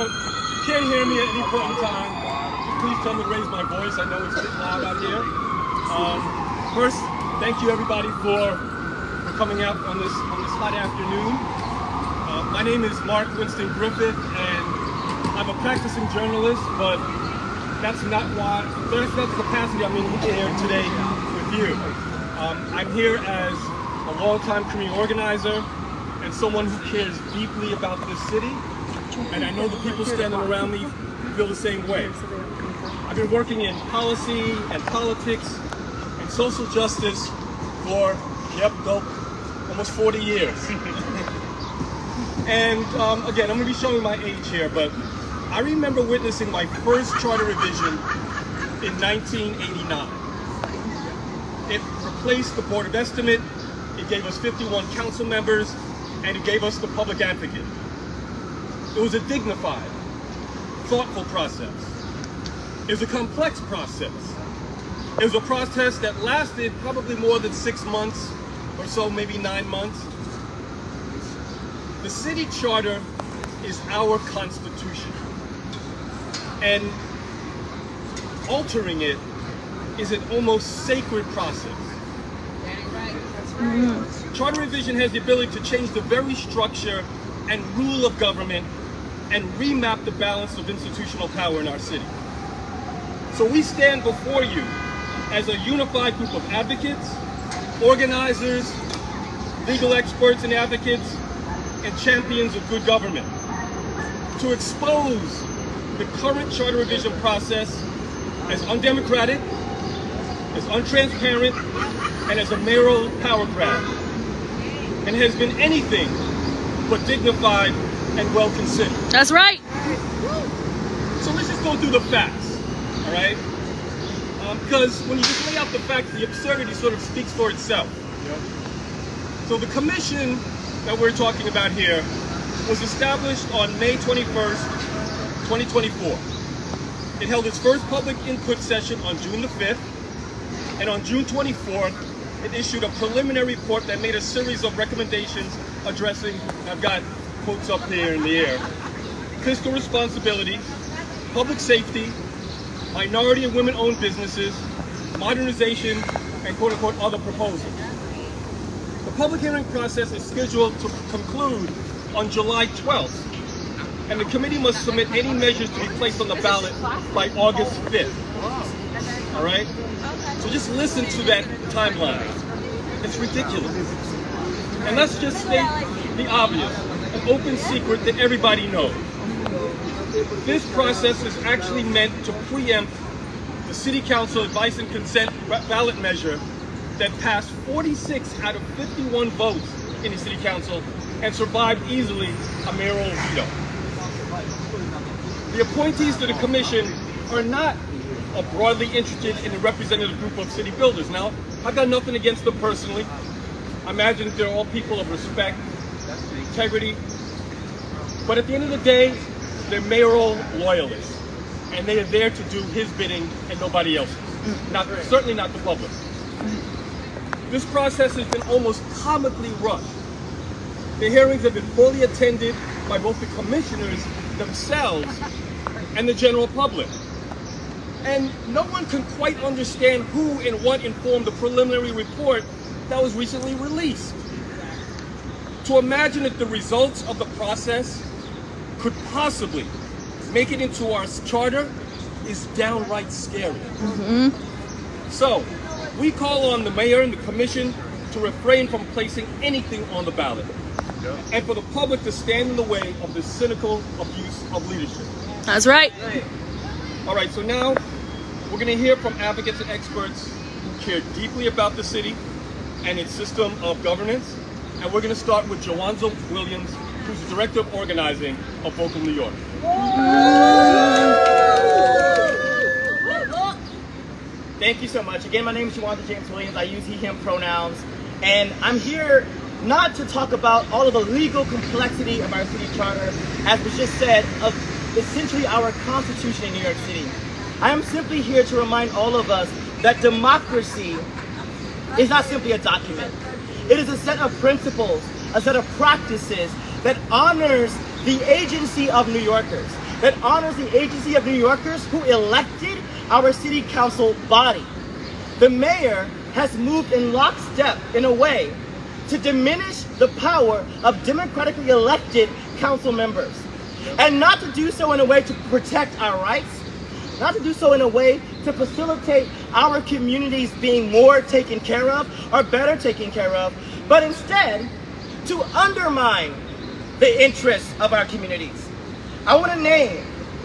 you can't hear me at any point in time, please tell me to raise my voice. I know it's a bit loud out here. First, thank you everybody for coming out on this hot afternoon. My name is Mark Winston Griffith, and I'm a practicing journalist, but that's not the capacity I'm in here today with you. I'm here as a longtime community organizer and someone who cares deeply about this city, and I know the people standing around me feel the same way. I've been working in policy and politics and social justice for, almost 40 years. And again, I'm going to be showing my age here, but I remember witnessing my first charter revision in 1989. It replaced the Board of Estimate, it gave us 51 council members, and it gave us the public advocate. It was a dignified, thoughtful process. It was a complex process. It was a process that lasted probably more than 6 months or so, maybe 9 months. The city charter is our constitution, and altering it is an almost sacred process. Charter revision has the ability to change the very structure and rule of government and remap the balance of institutional power in our city. So we stand before you as a unified group of advocates, organizers, legal experts and advocates, and champions of good government to expose the current charter revision process as undemocratic, as untransparent, and as a mayoral power grab, and has been anything but dignified and well considered. That's right. So let's just go through the facts, all right? Because when you just lay out the facts, the absurdity sort of speaks for itself. So the commission that we're talking about here was established on May 21st, 2024. It held its first public input session on June the 5th, and on June 24th, it issued a preliminary report that made a series of recommendations addressing, I've got quotes up here in the air, fiscal responsibility, public safety, minority and women-owned businesses, modernization, and quote-unquote other proposals. The public hearing process is scheduled to conclude on July 12th, and the committee must submit any measures to be placed on the ballot by August 5th. All right? So just listen to that timeline. It's ridiculous. And let's just state the obvious, an open secret that everybody knows. This process is actually meant to preempt the City Council advice and consent ballot measure that passed 46 out of 51 votes in the City Council and survived easily a mayoral veto. The appointees to the commission are not broadly interested in a representative group of city builders. Now, I've got nothing against them personally. I imagine they're all people of respect, integrity, but at the end of the day, they're mayoral loyalists, and they are there to do his bidding and nobody else's. Certainly not the public. This process has been almost comically rushed. The hearings have been fully attended by both the commissioners themselves and the general public. And no one can quite understand who and what informed the preliminary report that was recently released. To imagine that the results of the process could possibly make it into our charter is downright scary. So, we call on the mayor and the commission to refrain from placing anything on the ballot, and for the public to stand in the way of this cynical abuse of leadership. That's right. All right, so now we're going to hear from advocates and experts who care deeply about the city and its system of governance, and we're going to start with Joanza Williams, who's the Director of Organizing of Vocal New York. Thank you so much. Again, my name is Joanza James Williams. I use he, him pronouns. And I'm here not to talk about all of the legal complexity of our city charter, as was just said, of essentially our Constitution in New York City. I am simply here to remind all of us that democracy is not simply a document. It is a set of principles, a set of practices that honors the agency of New Yorkers. that honors the agency of New Yorkers who elected our city council body. The mayor has moved in lockstep in a way to diminish the power of democratically elected council members. And not to do so in a way to protect our rights, not to do so in a way to facilitate our communities being more taken care of or better taken care of, but instead to undermine the interests of our communities. I want to name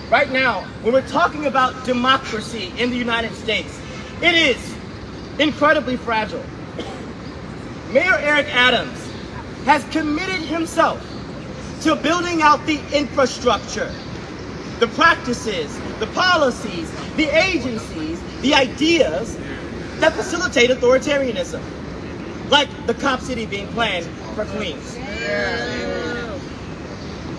right now, when we're talking about democracy in the United States, it is incredibly fragile. Mayor Eric Adams has committed himself to building out the infrastructure, the practices, the policies, the agencies, the ideas that facilitate authoritarianism, like the Cop City being planned for Queens.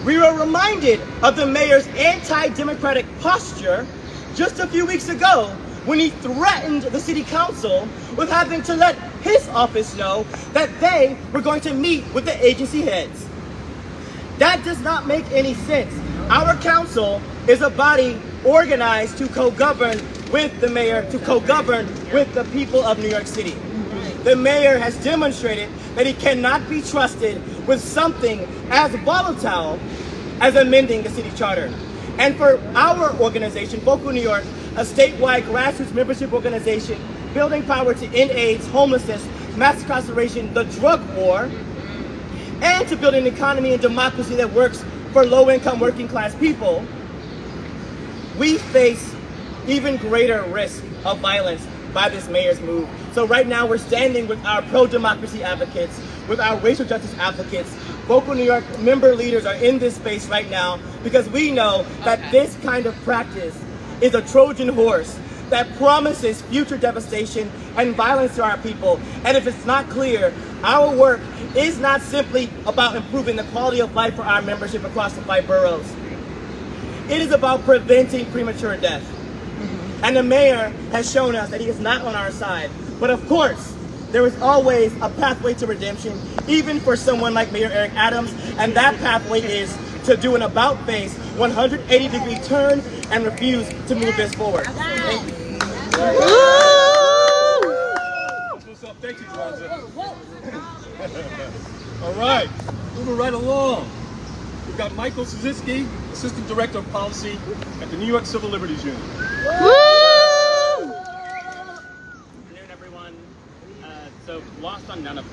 We were reminded of the mayor's anti-democratic posture just a few weeks ago when he threatened the city council with having to let his office know that they were going to meet with the agency heads. That does not make any sense. Our council is a body organized to co-govern with the mayor, to co-govern with the people of New York City. The mayor has demonstrated that he cannot be trusted with something as volatile as amending the city charter. And for our organization, Vocal New York, a statewide grassroots membership organization building power to end AIDS, homelessness, mass incarceration, the drug war, and to build an economy and democracy that works for low-income working class people, we face even greater risk of violence by this mayor's move. So right now we're standing with our pro-democracy advocates, with our racial justice advocates. Vocal New York member leaders are in this space right now because we know that this kind of practice is a Trojan horse that promises future devastation and violence to our people. And if it's not clear, our work is not simply about improving the quality of life for our membership across the 5 boroughs. It is about preventing premature death. And the mayor has shown us that he is not on our side. But of course, there is always a pathway to redemption, even for someone like Mayor Eric Adams, and that pathway is to do an about-face 180-degree turn and refuse to move this forward. Thank you. What's up? Thank you, Kwanzaa. All right, moving right along. We've got Michael Szyszki, Assistant Director of Policy at the New York Civil Liberties Union. Good afternoon, everyone. So lost on none of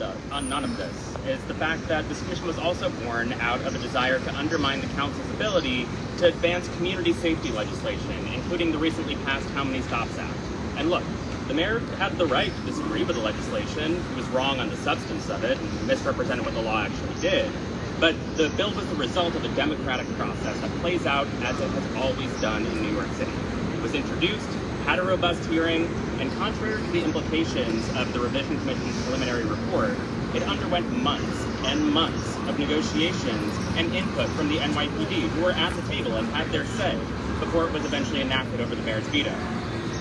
this is the fact that this commission was also born out of a desire to undermine the council's ability to advance community safety legislation, including the recently passed How Many Stops Act. And look, the mayor had the right to disagree with the legislation. He was wrong on the substance of it and misrepresented what the law actually did. But the bill was the result of a democratic process that plays out as it has always done in New York City. It was introduced, had a robust hearing, and contrary to the implications of the Revision Commission's preliminary report, it underwent months and months of negotiations and input from the NYPD, who were at the table and had their say before it was eventually enacted over the mayor's veto.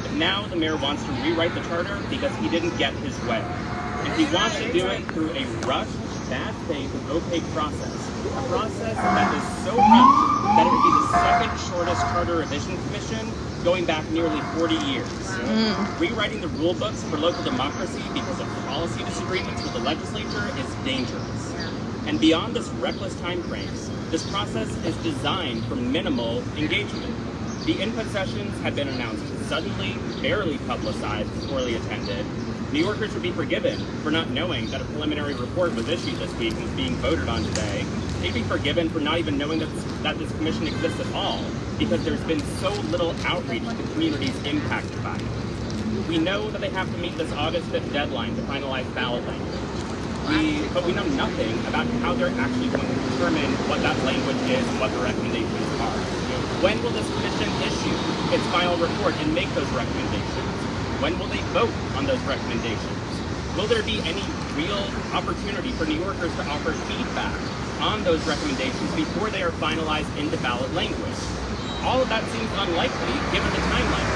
But now the mayor wants to rewrite the charter because he didn't get his way. And he wants to do it through a rushed, bad faith, and opaque process. A process that is so rushed that it would be the second shortest charter revision commission going back nearly 40 years. Rewriting the rule books for local democracy because of policy disagreements with the legislature is dangerous. And beyond this reckless time frame, this process is designed for minimal engagement. The input sessions had been announced suddenly, barely publicized, poorly attended. New Yorkers would be forgiven for not knowing that a preliminary report was issued this week and was being voted on today. They'd be forgiven for not even knowing that this commission exists at all, because there's been so little outreach to the communities impacted by it. We know that they have to meet this August 5th deadline to finalize ballot language. But we know nothing about how they're actually going to determine what that language is and what the recommendations are. When will this commission issue its final report and make those recommendations? When will they vote on those recommendations? Will there be any real opportunity for New Yorkers to offer feedback on those recommendations before they are finalized into ballot language? All of that seems unlikely given the timeline,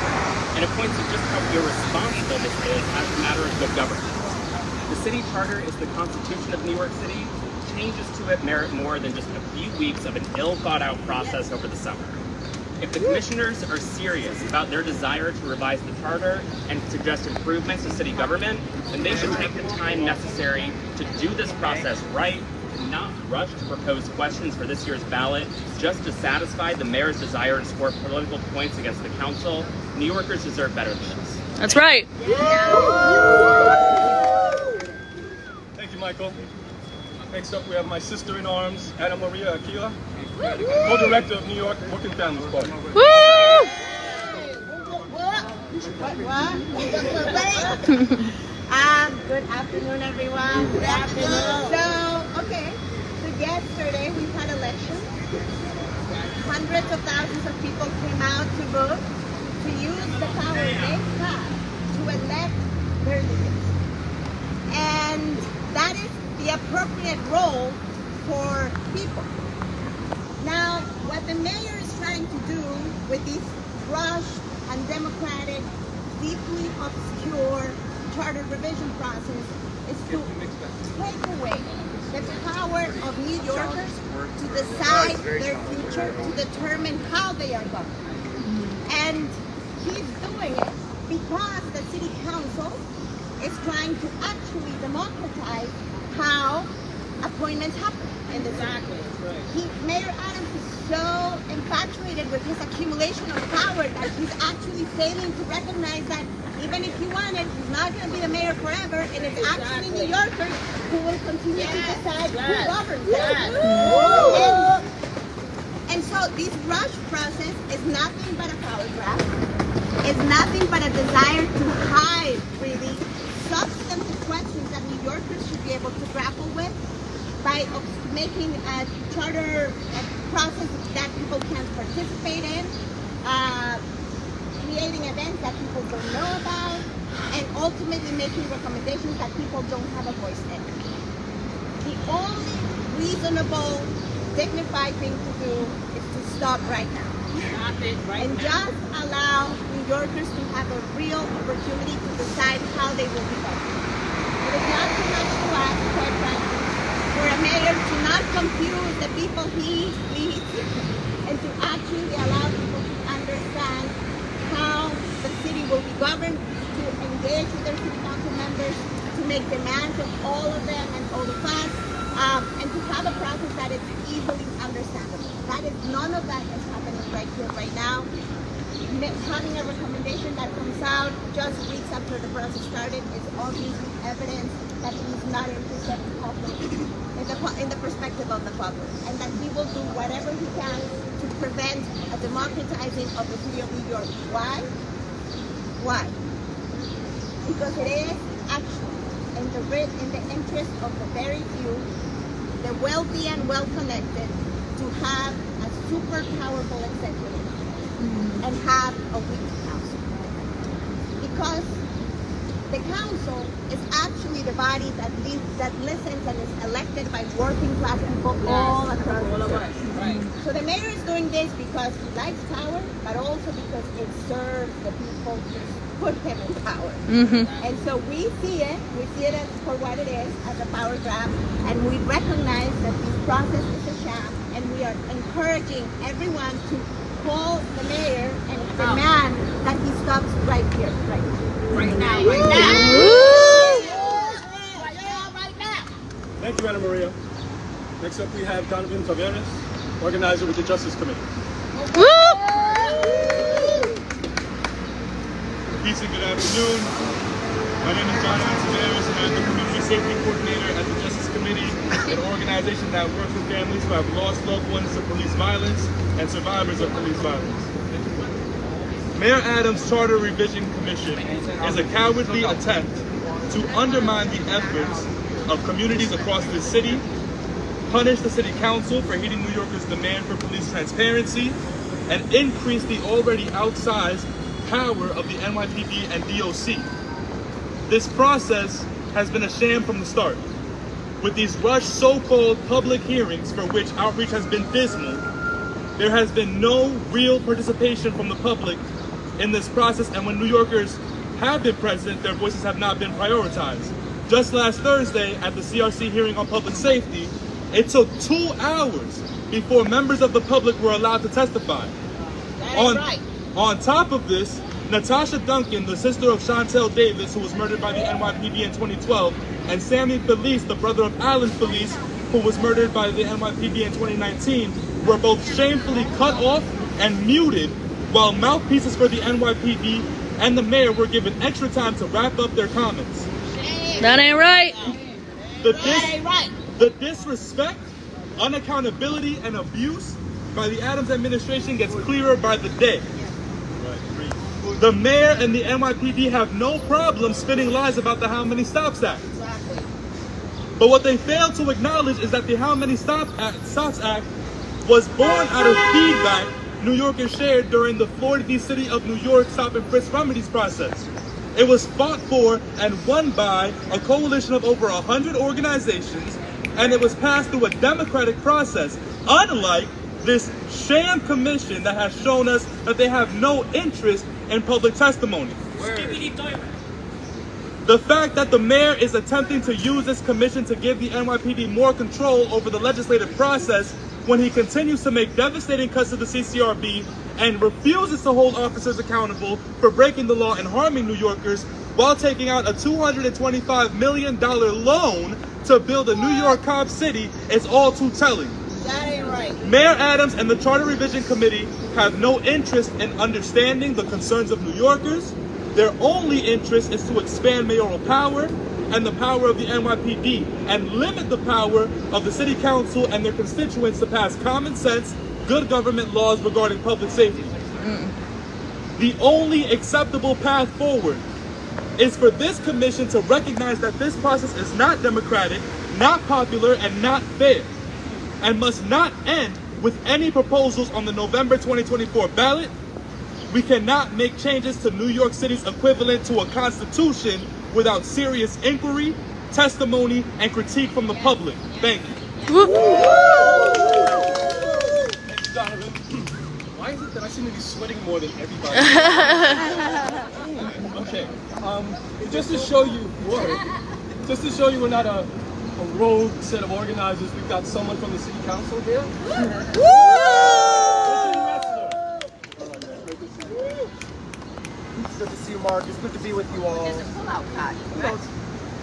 and it points to just how irresponsible this is as a matter of good governance. The city charter is the Constitution of New York City. Changes to it merit more than just a few weeks of an ill-thought-out process over the summer. If the commissioners are serious about their desire to revise the charter and suggest improvements to city government, then they should take the time necessary to do this process right, and not rush to propose questions for this year's ballot just to satisfy the mayor's desire to score political points against the council. New Yorkers deserve better than this. That's right. Thank you, Michael. Next up, we have my sister-in-arms, Anna Maria Aquila, co-director of New York Working Families Party. Woo! Good afternoon, everyone. Good afternoon. So yesterday we had elections. Hundreds of thousands of people came out to vote, to use the power they have to elect their leaders. And that is the appropriate role for people. Now, what the mayor is trying to do with this rushed, undemocratic, deeply obscure charter revision process is to take away the power of New Yorkers to decide their future, to determine how they are governed. And he's doing it because the city council is trying to actually democratize how appointments happen in the city. Mayor Adams is so infatuated with his accumulation of power that he's actually failing to recognize that even if he wanted, he's not going to be the mayor forever, and it's actually New Yorkers who will continue to decide who governs them. And so this rush process is nothing but a power grab. It's nothing but a desire to hide, really, substantive questions that New Yorkers should be able to grapple with by making a charter process that people can't participate in, creating events that people don't know about, and ultimately making recommendations that people don't have a voice in. The only reasonable, dignified thing to do is to stop right now. And just allow New Yorkers to have a real opportunity to decide how they will be governed. It is not too much to ask, quite frankly, for a mayor to not confuse the people he leads and to actually allow people to understand how the city will be governed, to engage with their city council members, to make demands of all of them and all of us, and to have a process that is easily understandable. That is, none of that is happening right here, right now. Having a recommendation that comes out just weeks after the process started is obviously evidence that he's not interested in public, in the perspective of the public, and that he will do whatever he can to prevent a democratizing of the city of New York. Why? Why? Because it is actually in the interest of the very few, the wealthy and well-connected, to have a super powerful executive and have a weak council. Because the council is actually the body that listens and is elected by working class people all across the city. Right. So the mayor is doing this because he likes power, but also because it serves the people who put him in power. And so we see it as for what it is, as a power grab, and we recognize that this process is a sham, and we are encouraging everyone to call the mayor and demand that he stops right here, right now. Right now. Thank you, Anna Maria. Next up, we have Donovan Taveras, organizer with the Justice Committee. Peace and good afternoon. My name is Donovan Taveras, and I'm the Community Safety Coordinator at the Justice Committee, an organization that works with families who have lost loved ones to police violence and survivors of police violence. Mayor Adams' Charter Revision Commission is a cowardly attempt to undermine the efforts of communities across the city, punish the city council for heeding New Yorkers' demand for police transparency, and increase the already outsized power of the NYPD and DOC. This process has been a sham from the start. With these rushed so-called public hearings for which outreach has been dismal, there has been no real participation from the public in this process, and when New Yorkers have been present, their voices have not been prioritized. Just last Thursday at the CRC hearing on public safety, it took 2 hours before members of the public were allowed to testify. On top of this, Natasha Duncan, the sister of Chantel Davis, who was murdered by the NYPD in 2012, and Sammy Felice, the brother of Alan Felice, who was murdered by the NYPD in 2019, were both shamefully cut off and muted, while mouthpieces for the NYPD and the mayor were given extra time to wrap up their comments. That ain't right. The disrespect, unaccountability, and abuse by the Adams administration gets clearer by the day. The mayor and the NYPD have no problem spinning lies about the How Many Stops Act. But what they fail to acknowledge is that the How Many Stops Act was born out of feedback New Yorkers shared during the Floyd v. City of New York Stop and Frisk remedies process. It was fought for and won by a coalition of over 100 organizations, and it was passed through a democratic process, unlike this sham commission that has shown us that they have no interest in public testimony. The fact that the mayor is attempting to use this commission to give the NYPD more control over the legislative process when he continues to make devastating cuts to the CCRB and refuses to hold officers accountable for breaking the law and harming New Yorkers while taking out a $225 million loan to build a New York cop city is all too telling. That ain't right. Mayor Adams and the Charter Revision Committee have no interest in understanding the concerns of New Yorkers. Their only interest is to expand mayoral power and the power of the NYPD and limit the power of the city council and their constituents to pass common sense, good government laws regarding public safety. The only acceptable path forward is for this commission to recognize that this process is not democratic, not popular, and not fair, and must not end with any proposals on the November 2024 ballot. We cannot make changes to New York City's equivalent to a constitution without serious inquiry, testimony, and critique from the public. Thank you. Donovan, why is it that I seem to be sweating more than everybody? Okay, just to show you we're not a rogue set of organizers, we've got someone from the city council here. It's good to see you, Mark. It's good to be with you all. You know,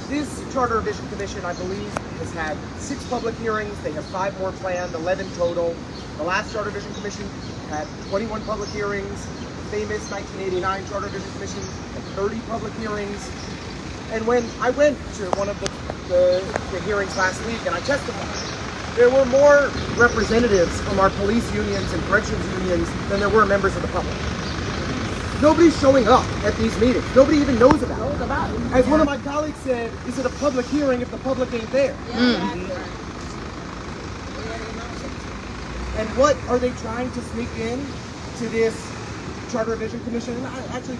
this Charter Revision Commission, I believe, has had 6 public hearings. They have 5 more planned, 11 total. The last Charter Revision Commission had 21 public hearings. The famous 1989 Charter Revision Commission had 30 public hearings. And when I went to one of the hearings last week and I testified, there were more representatives from our police unions and corrections unions than there were members of the public. Nobody's showing up at these meetings. Nobody even knows about it. As one of my colleagues said, is it a public hearing if the public ain't there? And what are they trying to sneak in to this Charter Revision Commission? And actually,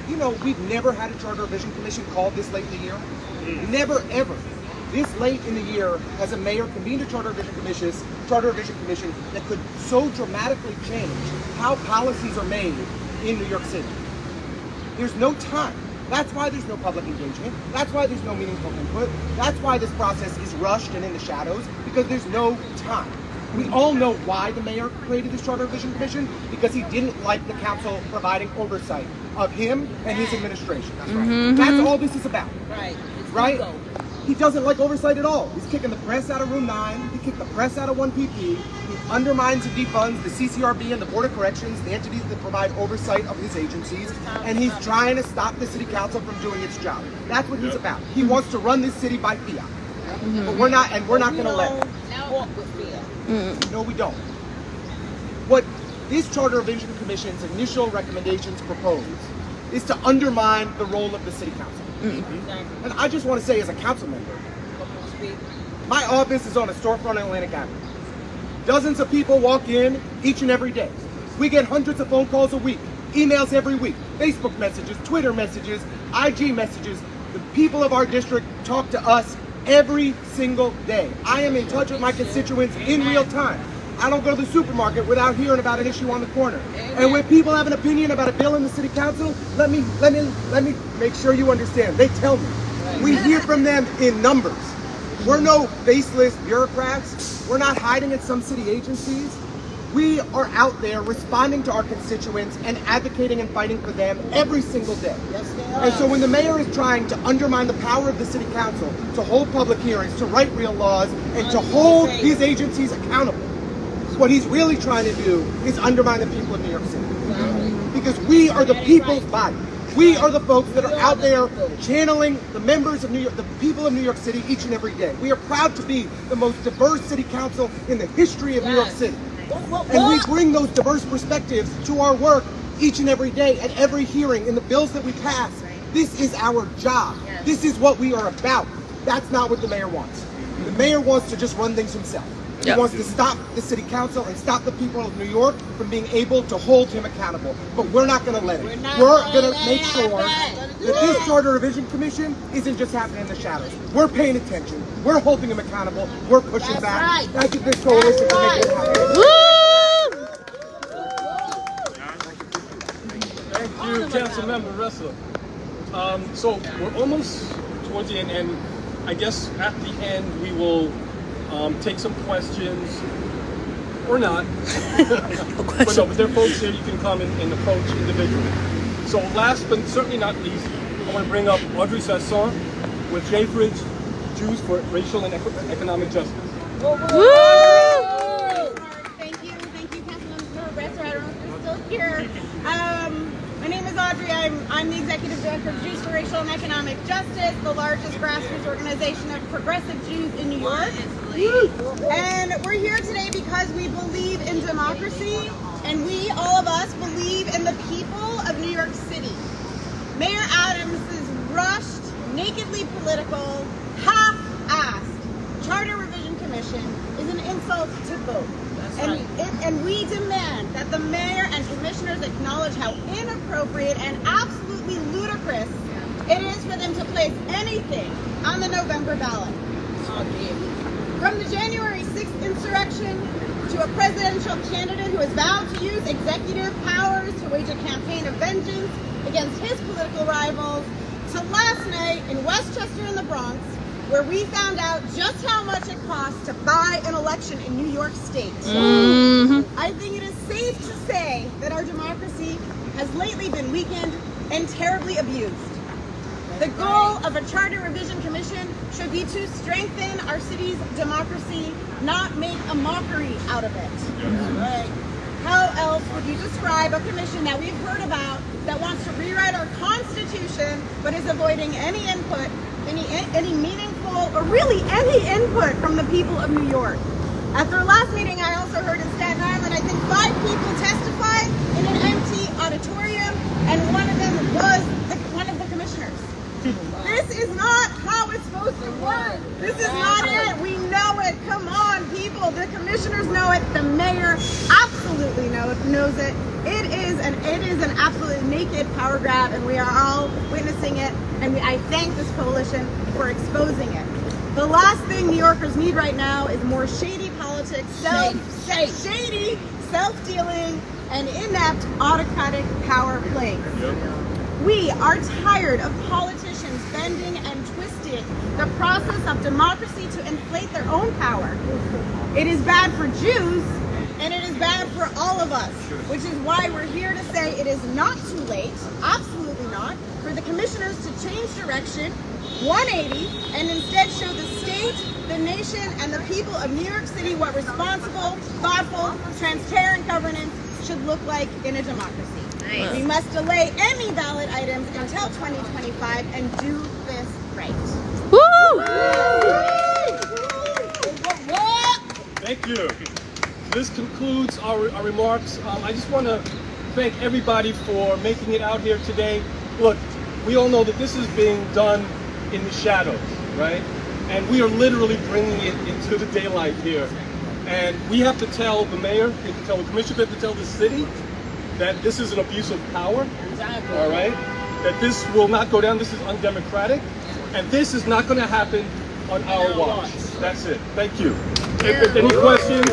you know, we've never had a Charter Revision Commission called this late in the year. Never, ever. This late in the year has a mayor convened a Charter Revision Commission that could so dramatically change how policies are made in New York City. There's no time. That's why there's no public engagement. That's why there's no meaningful input. That's why this process is rushed and in the shadows, because there's no time. We all know why the mayor created this Charter Revision Commission, because he didn't like the council providing oversight of him and his administration. That's right. That's all this is about. Right? He doesn't like oversight at all. He's kicking the press out of Room 9. He kicked the press out of 1PP. He undermines and defunds the CCRB and the Board of Corrections, the entities that provide oversight of his agencies. And he's trying to stop the city council from doing its job. That's what he's about. He wants to run this city by fiat. But we're not going to let him. No, we don't. What this Charter Revision Commission's initial recommendations propose is to undermine the role of the city council. And I just want to say, as a council member, my office is on a storefront on Atlantic Avenue. Dozens of people walk in each and every day. We get hundreds of phone calls a week, emails every week, Facebook messages, Twitter messages, IG messages. The people of our district talk to us every single day. I am in touch with my constituents in real time. I don't go to the supermarket without hearing about an issue on the corner. And when people have an opinion about a bill in the city council, let me make sure you understand. They tell me. We hear from them in numbers. We're no faceless bureaucrats. We're not hiding in some city agencies. We are out there responding to our constituents and advocating and fighting for them every single day. Yes, they are. And so when the mayor is trying to undermine the power of the city council, to hold public hearings, to write real laws, and to hold his agencies accountable, what he's really trying to do is undermine the people of New York City. Because we are the people's body. We are the folks that are out there channeling the members of New York, the people of New York City each and every day. We are proud to be the most diverse city council in the history of New York City. And we bring those diverse perspectives to our work each and every day at every hearing in the bills that we pass. This is our job. This is what we are about. That's not what the mayor wants. The mayor wants to just run things himself. He wants to stop the city council and stop the people of New York from being able to hold him accountable. But we're not going to let it. We're going to make sure that this Charter Revision Commission isn't just happening in the shadows. We're paying attention. We're holding him accountable. We're pushing back. I think this coalition can make it happen. Thank you, Councilmember Ressler. So we're almost towards the end, and I guess at the end we will take some questions, or not. But no, but there are folks here you can come and approach individually. So last but certainly not least, I want to bring up Audrey Sasson with Jayfridge, Jews for Racial and Economic Justice. Thank you, Councilmember Ressler. I don't know if you're still here. My name is Audrey. I'm the Executive Director of Jews for Racial and Economic Justice, the largest grassroots organization of progressive Jews in New York. And we're here today because we believe in democracy, and we, all of us, believe in the people of New York City. Mayor Adams' rushed, nakedly political, half-assed Charter Revision Commission is an insult to both. And we demand that the mayor and commissioners acknowledge how inappropriate and absolutely ludicrous it is for them to place anything on the November ballot. From the January 6th insurrection to a presidential candidate who has vowed to use executive powers to wage a campaign of vengeance against his political rivals, to last night in Westchester in the Bronx, where we found out just how much it costs to buy an election in New York State. I think it is safe to say that our democracy has lately been weakened and terribly abused. The goal of a Charter Revision Commission should be to strengthen our city's democracy, not make a mockery out of it. How else would you describe a commission that we've heard about that wants to rewrite our Constitution but is avoiding any input, any meaningful, or really any input from the people of New York? At their last meeting, I also heard in Staten Island, I think 5 people testified in an empty auditorium, and one of them was one of the commissioners. This is not how it's supposed to work. This is not it. We know it. Come on, people. The commissioners know it. The mayor absolutely knows it. It is an absolutely naked power grab, and we are all witnessing it. And I thank this coalition for exposing it. The last thing New Yorkers need right now is more shady politics, shady, self-dealing, and inept autocratic power plays. We are tired of politicians bending and twisting the process of democracy to inflate their own power. It is bad for Jews, and it is bad for all of us, which is why we're here to say it is not too late, absolutely not, for the commissioners to change direction 180 and instead show the state, the nation, and the people of New York City what responsible, thoughtful, transparent governance should look like in a democracy. Nice. We must delay any ballot items until 2025 and do this right. Woo! Thank you. This concludes our remarks. I just want to thank everybody for making it out here today. Look, we all know that this is being done in the shadows, right? And we are literally bringing it into the daylight here. And we have to tell the mayor, we have to tell the commissioner, we have to tell the city that this is an abuse of power, all right? That this will not go down, this is undemocratic, and this is not gonna happen on our watch. That's it, thank you. If any questions,